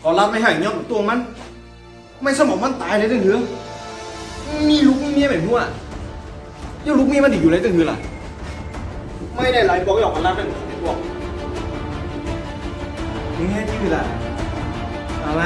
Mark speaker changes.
Speaker 1: ก็รับไม่ให้เงี้ยกับตัวมันไม่สมองมันตายเลยตั้งเหือมีลูกมีเมียแบบหัวยังลูกเมียมันดิอยู่เลยตั้งเหือล่ะไม่ได้ไรบอกอยากมารับเป็นของบอกมึงแค่ที่คืออะไรเอาไหม